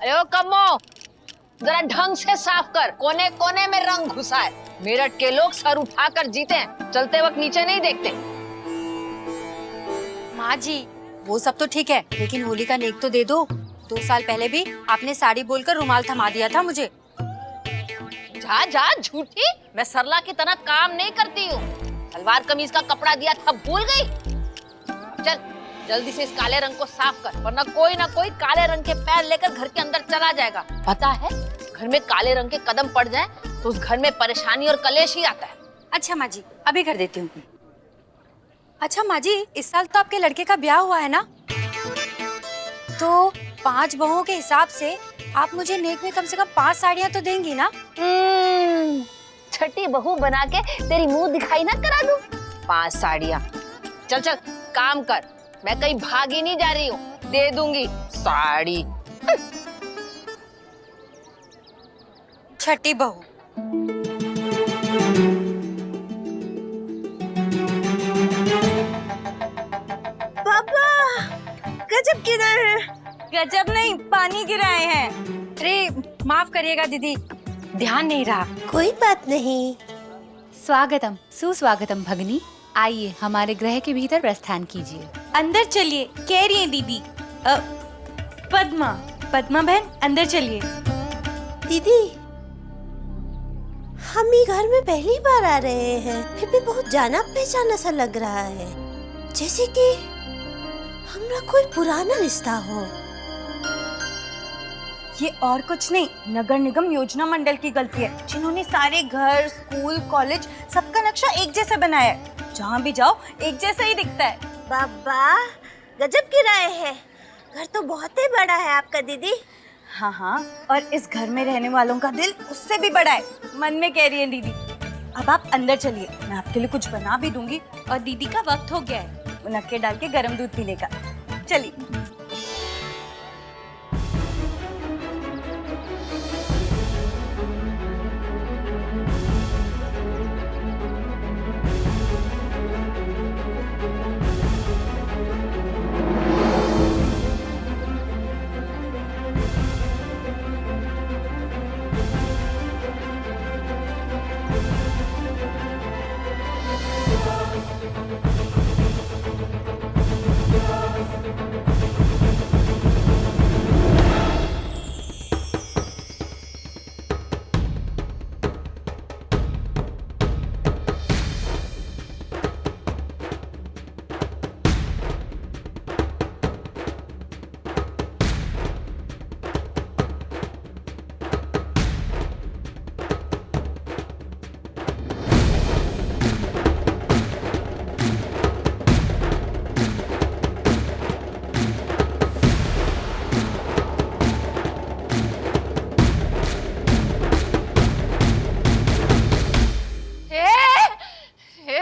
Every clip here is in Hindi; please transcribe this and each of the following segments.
अरे ओ कम्मो, जरा ढंग से साफ कर, कोने कोने में रंग घुसा है। मेरठ के लोग सर उठाकर जीते हैं, चलते वक्त नीचे नहीं देखते। माँ जी वो सब तो ठीक है, लेकिन होली का नेक तो दे दो। 2 साल पहले भी आपने साड़ी बोलकर रुमाल थमा दिया था मुझे। जा जा झूठी, मैं सरला की तरह काम नहीं करती हूँ। सलवार कमीज का कपड़ा दिया था, भूल गई? चल जल्दी से इस काले रंग को साफ कर, वरना कोई ना कोई काले रंग के पैर लेकर घर के अंदर चला जाएगा। पता है, घर में काले रंग के कदम पड़ जाए तो उस घर में परेशानी और कलेश ही आता है। अच्छा माँ जी, अभी कर देती हूँ। अच्छा माँ जी, इस साल तो आपके लड़के का ब्याह हुआ है ना, तो 5 बहुओं के हिसाब से आप मुझे नेक में कम से कम 5 साड़ियाँ तो देंगी ना? छठी बहू बना के तेरी मुंह दिखाई ना करा दूं। 5 साड़ियाँ। चल चल काम कर, मैं कहीं भागी नहीं जा रही हूँ, दे दूंगी साड़ी। छठी बहू। पापा गजब गिराए हैं। गजब नहीं, पानी गिराए हैं। अरे माफ करिएगा दीदी, ध्यान नहीं रहा। कोई बात नहीं। स्वागतम सुस्वागतम भगनी, आइए हमारे गृह के भीतर प्रस्थान कीजिए। अंदर चलिए, कह रही है दीदी। पद्मा बहन अंदर चलिए। दीदी हम ही घर में पहली बार आ रहे हैं, फिर भी बहुत जाना पहचाना सा लग रहा है, जैसे कि हमरा कोई पुराना रिश्ता हो। ये और कुछ नहीं, नगर निगम योजना मंडल की गलती है, जिन्होंने सारे घर, स्कूल, कॉलेज सबका नक्शा एक जैसा बनाया है। जहाँ भी जाओ एक जैसा ही दिखता है। बाबा गजब गिराए हैं, घर तो बहुत ही बड़ा है आपका दीदी। हाँ, और इस घर में रहने वालों का दिल उससे भी बड़ा है, मन में कह रही है दीदी। अब आप अंदर चलिए, मैं आपके लिए कुछ बना भी दूंगी, और दीदी का वक्त हो गया है मुनक्के डाल के गर्म दूध पीने का। चलिए।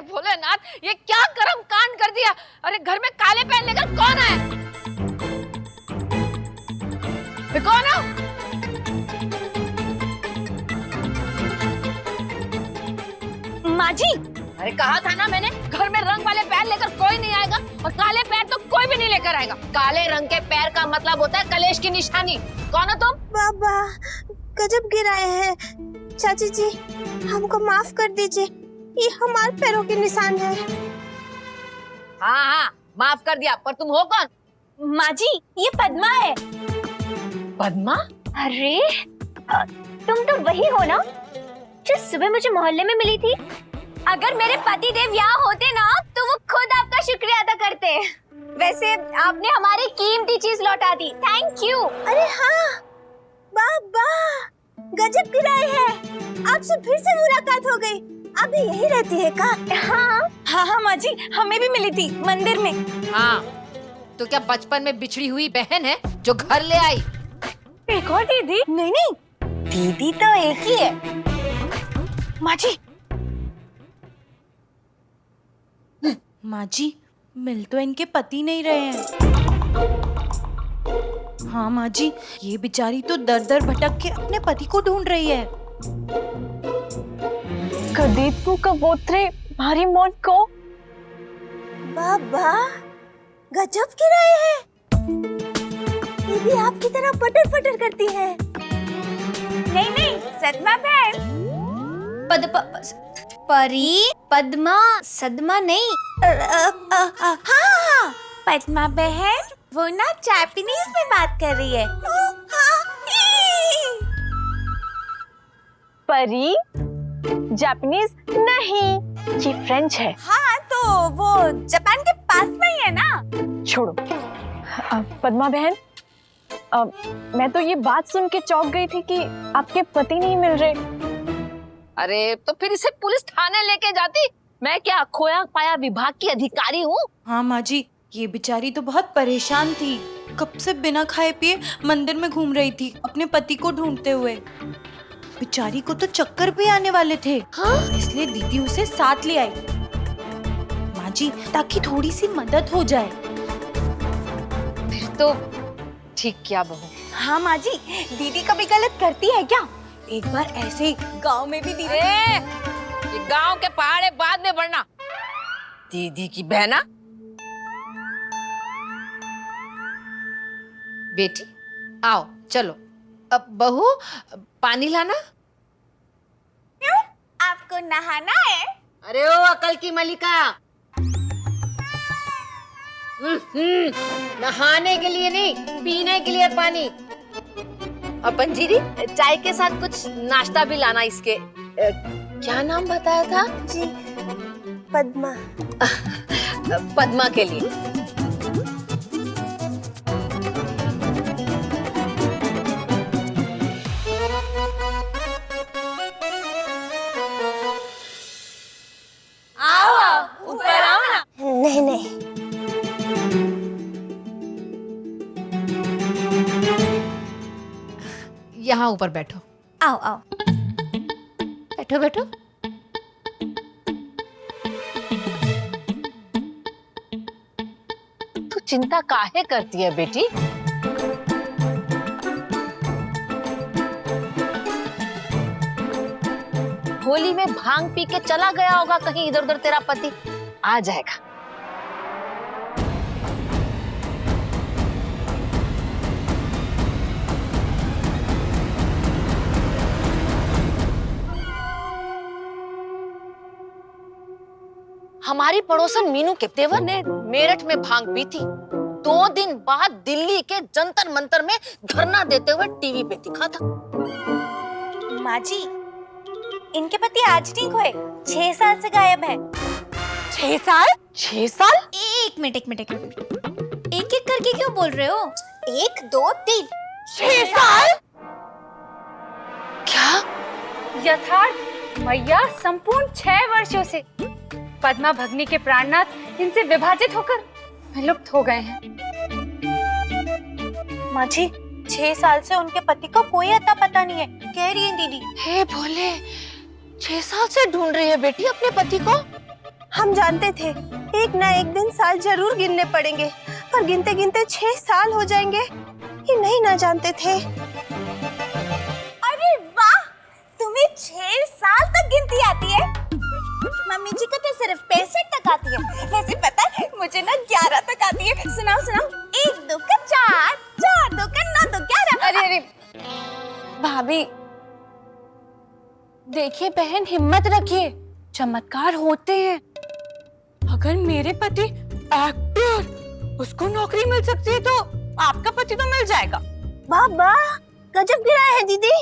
भोलेनाथ, ये क्या कर्म कांड कर दिया। अरे घर में काले पैन लेकर कौन है? कौन है? माँ जी, अरे कहा था ना मैंने, घर में रंग वाले पैर लेकर कोई नहीं आएगा, और काले पैर तो कोई भी नहीं लेकर आएगा। काले रंग के पैर का मतलब होता है कलेश की निशानी। कौन हो तुम? बाबा गजब गिराए हैं। चाची जी हमको माफ कर दीजिए, ये हमारे पैरों के निशान है। हाँ, माफ कर दिया, पर तुम हो कौन? माँ जी ये पद्मा है। पद्मा? अरे तुम तो वही हो ना जो सुबह मुझे मोहल्ले में मिली थी। अगर मेरे पति देव यहाँ होते ना तो वो खुद आपका शुक्रिया अदा करते। वैसे आपने हमारी कीमती चीज लौटा दी, थैंक यू। अरे हाँ बाबा गजब गिराए हैं, आपसे फिर से मुलाकात हो गई। अभी यही रहती है का? हाँ माँ जी, हमें भी मिली थी मंदिर में। हाँ, तो क्या बचपन में बिछड़ी हुई बहन है जो घर ले आई? एक और दीदी? नहीं, दीदी तो एक ही है। माँ जी मिल तो इनके पति नहीं रहे हैं। हाँ माँ जी, ये बेचारी तो दर दर भटक के अपने पति को ढूंढ रही है। कदेतु कबूतरे भारी मौत को। बाबा गजब गिराए हैं। दीदी आपकी तरह पटर पटर करती है। नहीं नहीं, सदमा बहन। परी, पद्मा, सदमा नहीं। हाँ, पद्मा बहन वो ना जापानीज में बात कर रही है। परी जापानीज नहीं, ये फ्रेंच है। हाँ तो वो जापान के पास में ही है ना। छोड़ो पद्मा बहन, मैं तो ये बात सुन के चौंक गई थी कि आपके पति नहीं मिल रहे। अरे तो फिर इसे पुलिस थाने लेके जाती। मैं क्या खोया पाया विभाग की अधिकारी हूँ? हाँ माँ जी, ये बेचारी तो बहुत परेशान थी। कब से बिना खाए पिए मंदिर में घूम रही थी अपने पति को ढूंढते हुए। बेचारी को तो चक्कर भी आने वाले थे। हाँ? इसलिए दीदी उसे साथ ले आई माँ जी, ताकि थोड़ी सी मदद हो जाए। फिर तो ठीक किया बहू। हाँ माँ जी, दीदी कभी गलत करती है क्या? एक बार ऐसे ही गांव में भी दीदी। ये गांव के पहाड़े बाद में बढ़ना। दीदी की बहना। बेटी आओ चलो। अब बहू पानी लाना। क्यों? आपको नहाना है? अरे ओ अकल की मलिका, नहाने के लिए नहीं, पीने के लिए पानी। और पंजीरी चाय के साथ कुछ नाश्ता भी लाना इसके। क्या नाम बताया था? जी पद्मा। पद्मा के लिए। आओ ऊपर आओ ना। नहीं नहीं, यहाँ ऊपर बैठो। आओ आओ। बैठो बैठो। तू चिंता काहे करती है बेटी? होली में भांग पी के चला गया होगा कहीं इधर उधर, तेरा पति आ जाएगा। हमारी पड़ोसन मीनू के देवर ने मेरठ में भांग पी थी। 2 दिन बाद दिल्ली के जंतर मंतर में धरना देते हुए टीवी पे दिखा था। माँ जी, इनके पति आज नहीं खोए, 6 साल से गायब है। 6 साल? 6 साल? एक मिनट एक एक करके क्यों बोल रहे हो? 1 2 3 6 साल? क्या? यथार्थ मैया संपूर्ण 6 वर्षों से पद्मा भगनी के प्राणनाथ इनसे विभाजित होकर विलुप्त हो गए हैं। माँ जी, 6 साल से उनके पति को कोई अता पता नहीं है, कह रही है दीदी। हे भोले, 6 साल से ढूंढ रही है बेटी अपने पति को। हम जानते थे एक ना एक दिन साल जरूर गिनने पड़ेंगे, पर गिनते गिनते 6 साल हो जाएंगे, ये नहीं ना जानते थे। अरे वाह, तुम्हें 6 साल तक गिनती आती है। मम्मी जी को तो सिर्फ 65 तक आती है। वैसे पता है मुझे ना 11 तक आती है। सुनाओ सुनाओ। 1 2 का 4, 4 2 का 9 2 11। अरे अरे भाभी, देखिए बहन, हिम्मत रखिए, चमत्कार होते हैं। अगर मेरे पति एक्टर, उसको नौकरी मिल सकती है तो आपका पति तो मिल जाएगा। वाह वाह, गजब गिराया है दीदी।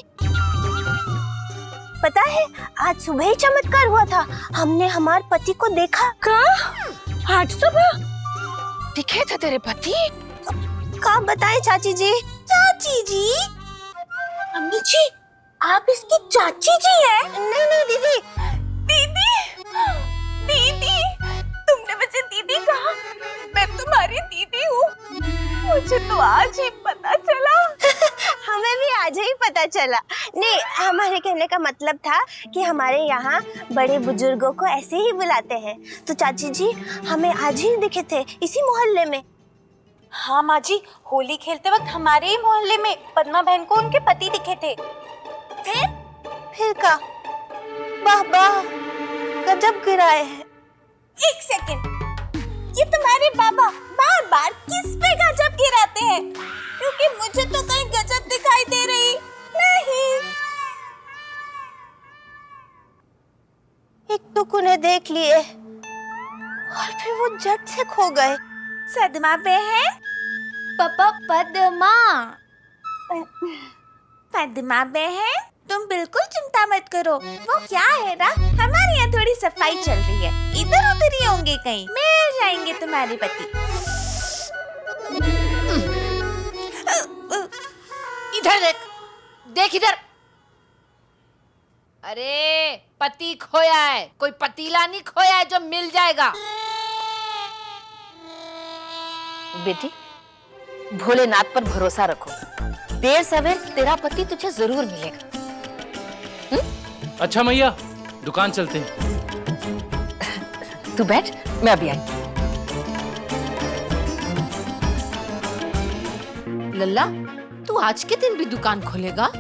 पता है आज सुबह ही चमत्कार हुआ था, हमने हमारे पति को देखा। आज सुबह दिखे थे तेरे पति? क्या बताएं चाची जी? चाची जी? मम्मी जी, आप इसकी चाची जी हैं? नहीं नहीं दीदी। दीदी, दीदी, तुमने मुझे दीदी कहा। मैं तुम्हारी दीदी हूँ। मुझे तो आज ही पता चला। हमें भी आज ही पता चला। नहीं, हमारे कहने का मतलब था कि हमारे यहाँ बड़े बुजुर्गों को ऐसे ही बुलाते हैं, तो चाची जी हमें आज ही दिखे थे इसी मोहल्ले में। हाँ माँ जी, होली खेलते वक्त हमारे ही मोहल्ले में पद्मा बहन को उनके पति दिखे थे। फिर का? वाह वाह, गजब गिराए हैं। 1 सेकंड, ये तुम्हारे बाबा बार बार किस पे गजब गिराते हैं? क्योंकि मुझे तो कहीं गजब दिखाई दे रही नहीं। एक टुक उन्हें देख लिए और फिर वो झट से खो गए। सदमा बहन, पापा पद्मा। पद्मा बहन, तुम बिल्कुल चिंता मत करो। वो क्या है ना, हमारे यहाँ थोड़ी सफाई चल रही है, इधर उधर ही होंगे कहीं, मिल जाएंगे तुम्हारे पति। इधर देख, देख इधर। अरे पति खोया है, कोई पतीला नहीं खोया है जो मिल जाएगा। बेटी, भोलेनाथ पर भरोसा रखो, देर सवेर तेरा पति तुझे जरूर मिलेगा। अच्छा मैया, दुकान चलते हैं। तू बैठ, मैं अभी आई। लल्ला, तू आज के दिन भी दुकान खोलेगा?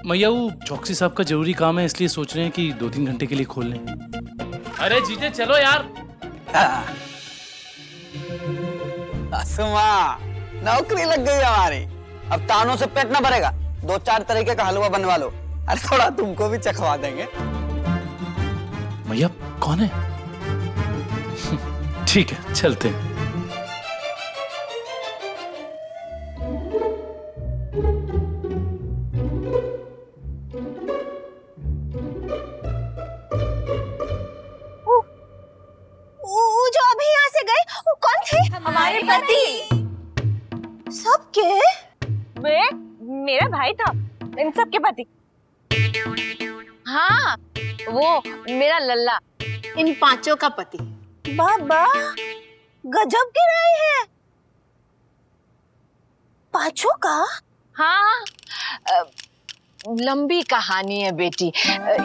मैया वो चौकसी साहब का जरूरी काम है, इसलिए सोच रहे हैं कि 2-3 घंटे के लिए खोल लें। अरे जीते चलो यार। असमा, नौकरी लग गई हमारी। अब तानों से पेट ना भरेगा, 2-4 तरीके का हलवा बनवा लो। अरे थोड़ा तुमको भी चखवा देंगे। मैया कौन है? ठीक है चलते हैं। वो जो अभी यहाँ से गए, वो कौन थे? हमारे पति। सबके? मेरा भाई था इन सब के पति। हाँ, वो मेरा लल्ला, इन 5 का पति। बाबा, गजब गिराए हैं। 5 का? हाँ, लंबी कहानी है बेटी।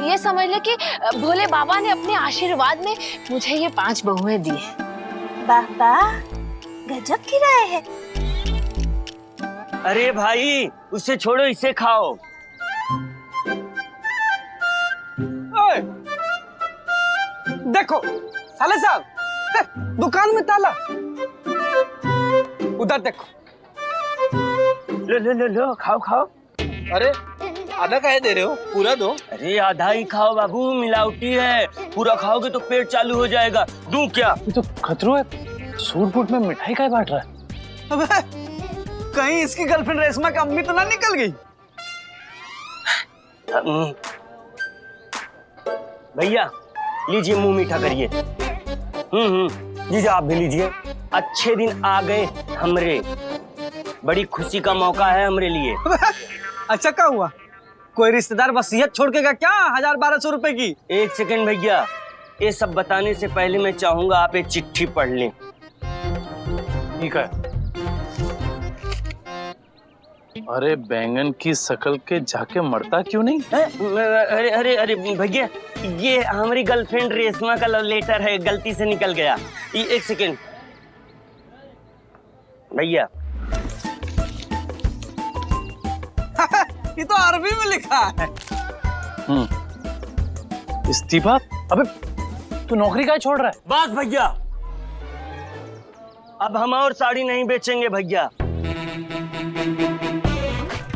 ये समझ ले कि भोले बाबा ने अपने आशीर्वाद में मुझे ये 5 बहुएं दी हैं। बाबा, गजब गिराए हैं। अरे भाई, उसे छोड़ो, इसे खाओ। ओए, देखो साले साहब, दुकान में ताला। उधर देखो। लो लो लो लो, खाओ खाओ। अरे आधा काहे दे रहे हो? पूरा दो। अरे आधा ही खाओ बाबू, मिलावटी है। पूरा खाओगे तो पेट चालू हो जाएगा। दूं क्या? ये तो खतरो है, सूट बूट में मिठाई का बांट रहा है। अबे कहीं इसकी गर्लफ्रेंड रेशमा की अम्मी तो ना निकल गई? भैया लीजिए, मुंह मीठा करिए। जीजा आप भी लीजिए। अच्छे दिन आ गए हमरे, बड़ी खुशी का मौका है हमरे लिए। अच्छा क्या हुआ? कोई रिश्तेदार वसीयत छोड़ के गया क्या 1000-1200 रुपए की? एक सेकंड भैया, ये सब बताने से पहले मैं चाहूंगा आप एक चिट्ठी पढ़ लें। ठीक है। अरे बैंगन की शकल के जाके मरता क्यों नहीं? अरे अरे अरे भैया, ये हमारी गर्लफ्रेंड रेशमा का लव लेटर है, गलती से निकल गया। एक सेकेंड भैया। ये तो अरबी में लिखा है। इस्तीफा? अबे तू नौकरी काहे छोड़ रहा है? बस भैया, अब हम और साड़ी नहीं बेचेंगे भैया।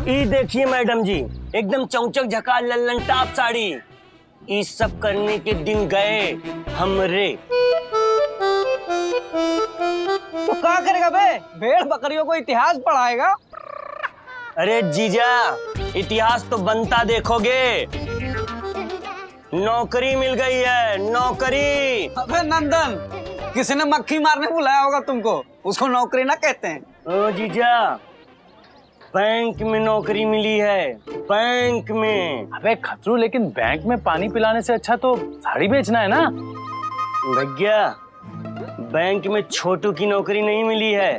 ये देखिए मैडम जी, एकदम चौचक झकास लल्लन टाप साड़ी। ये सब करने के दिन गए हमरे। तो क्या करेगा बे? भेड़ बकरियों को इतिहास पढ़ाएगा? अरे जीजा, इतिहास तो बनता देखोगे। नौकरी मिल गई है, नौकरी। अबे नंदन, किसी ने मक्खी मारने बुलाया होगा तुमको, उसको नौकरी ना कहते हैं। ओ जीजा, बैंक में नौकरी मिली है, बैंक में। अबे खतरू, लेकिन बैंक में पानी पिलाने से अच्छा तो साड़ी बेचना है ना। भैया, बैंक में छोटू की नौकरी नहीं मिली है,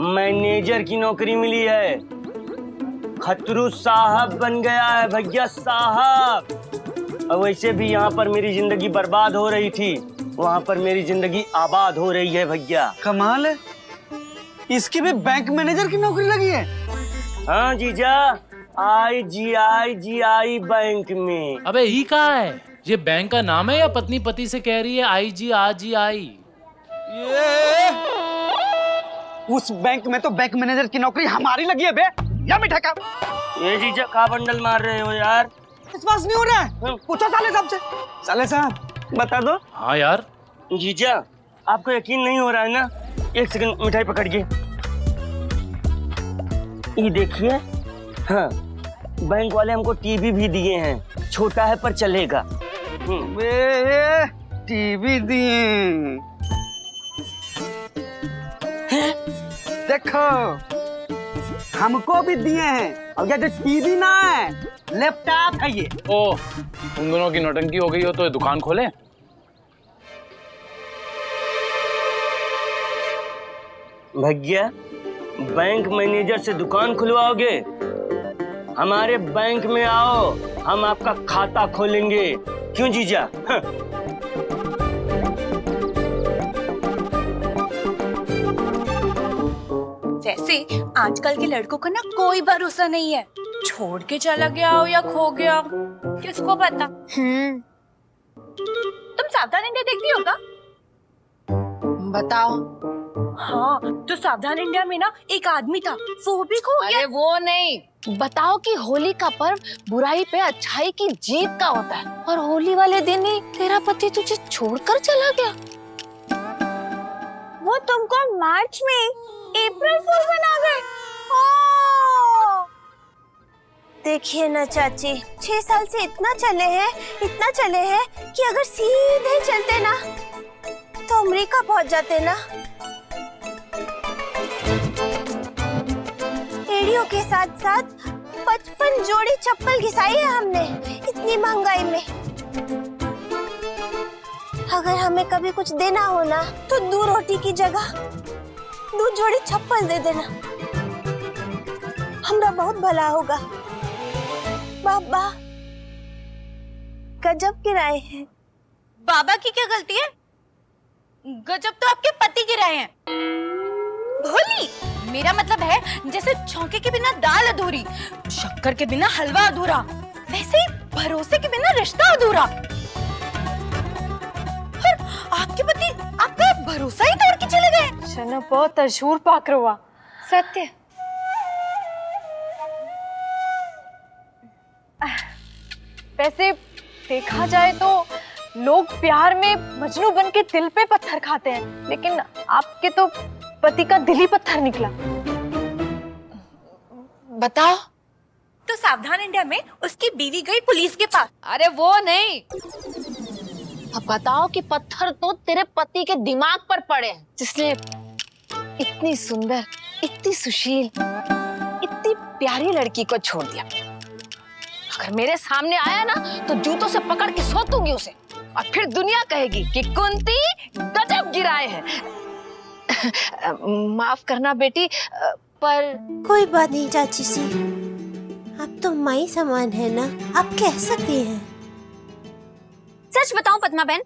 मैनेजर की नौकरी मिली है। खतरू साहब बन गया है भैया, साहब। और वैसे भी यहाँ पर मेरी जिंदगी बर्बाद हो रही थी, वहाँ पर मेरी जिंदगी आबाद हो रही है भैया। कमाल है, इसकी भी बैंक मैनेजर की नौकरी लगी है। हाँ जीजा, IGI बैंक में। अबे ये कहाँ है? ये बैंक का नाम है या पत्नी पति से कह रही है IGI? ये उस बैंक में तो बैंक मैनेजर की नौकरी हमारी लगी है बे। या मिठाई का। ये जीजा का बंडल मार रहे हो यार? विश्वास नहीं हो रहा है? पूछो साले साहब से। साले साहब बता दो। हाँ यार, जीजा आपको यकीन नहीं हो रहा है ना? एक सेकंड मिठाई पकड़िए। ये देखिए, हाँ बैंक वाले हमको टीवी भी दिए हैं, छोटा है पर चलेगा। टीवी दिए, देखो हमको भी दिए हैं। और ये टीवी ना है, लैपटॉप है ये। ओ तुम दोनों की नौटंकी हो गई हो तो ये दुकान खोले। भैया बैंक मैनेजर से दुकान खुलवाओगे? हमारे बैंक में आओ, हम आपका खाता खोलेंगे। क्यों जीजा? हाँ। वैसे आजकल के लड़कों का ना कोई भरोसा नहीं है, छोड़ के चला गया हो या खो गया हो, किसको पता। तुम सावधान इंडिया देखती हो क्या? बताओ। हाँ, तो सावधान इंडिया में ना एक आदमी था, वो भी खो गया। अरे वो नहीं, बताओ कि होली का पर्व बुराई पे अच्छाई की जीत का होता है, और होली वाले दिन ही तेरा पति तुझे छोड़कर चला गया। वो तुमको मार्च में अप्रैल फूल बना गए। देखिए ना चाची, 6 साल से इतना चले हैं कि अगर सीधे चलते ना तो अमेरिका पहुंच जाते ना। एड़ियों के साथ साथ 55 जोड़ी चप्पल घिसाई है हमने इतनी महंगाई में। अगर हमें कभी कुछ देना हो ना तो 2 रोटी की जगह 2 जोड़ी चप्पल दे देना, हमरा बहुत भला होगा। बाबा गजब गिराए हैं। बाबा की क्या गलती है? गजब तो आपके पति गिराए हैं। भोली, मेरा मतलब है जैसे छौंके के बिना दाल अधूरी, शक्कर के बिना हलवा अधूरा, वैसे ही भरोसे के बिना रिश्ता अधूरा। और आपके पति आपका भरोसा ही तोड़ के चले गए। शना बहुत अशूर पाक रुआ सत्य। वैसे देखा जाए तो लोग प्यार में मजनू बन के दिल पे पत्थर खाते हैं, लेकिन आपके तो पति का दिल ही पत्थर निकला। बताओ। तो सावधान इंडिया में उसकी बीवी गई पुलिस के पास। अरे वो नहीं, अब बताओ कि पत्थर तो तेरे पति के दिमाग पर पड़े हैं, जिसने इतनी सुंदर, इतनी सुशील, इतनी प्यारी लड़की को छोड़ दिया। अगर मेरे सामने आया ना तो जूतों से पकड़ के सोतूंगी उसे, और फिर दुनिया कहेगी कि कुंती गजब गिराए हैं। माफ करना बेटी, पर कोई बात नहीं चाची जी, आप तो माई समान है ना, आप कह सकती हैं। सच बताऊं पद्मा बहन,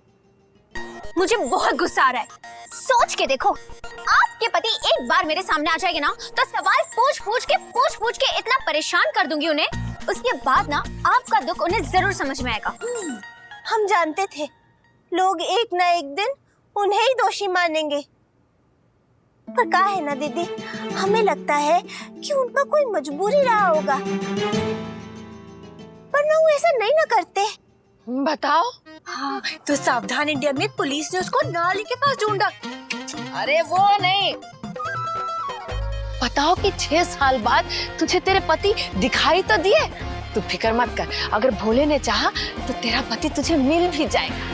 मुझे बहुत गुस्सा आ रहा है। सोच के देखो, आपके पति एक बार मेरे सामने आ जाएंगे ना तो सवाल पूछ पूछ के इतना परेशान कर दूंगी उन्हें, उसके बाद ना आपका दुख उन्हें जरूर समझ में आएगा। हम जानते थे लोग एक ना एक दिन उन्हें ही दोषी मानेंगे, पर क्या है ना दीदी, हमें लगता है कि उनका कोई मजबूरी रहा होगा, वरना वो ऐसा नहीं ना करते। बताओ। हाँ, तो सावधान इंडिया में पुलिस ने उसको नाली के पास ढूंढा। अरे वो नहीं, बताओ कि 6 साल बाद तुझे तेरे पति दिखाई तो दिए। तू फिक्र मत कर, अगर भोले ने चाहा तो तेरा पति तुझे मिल भी जाएगा।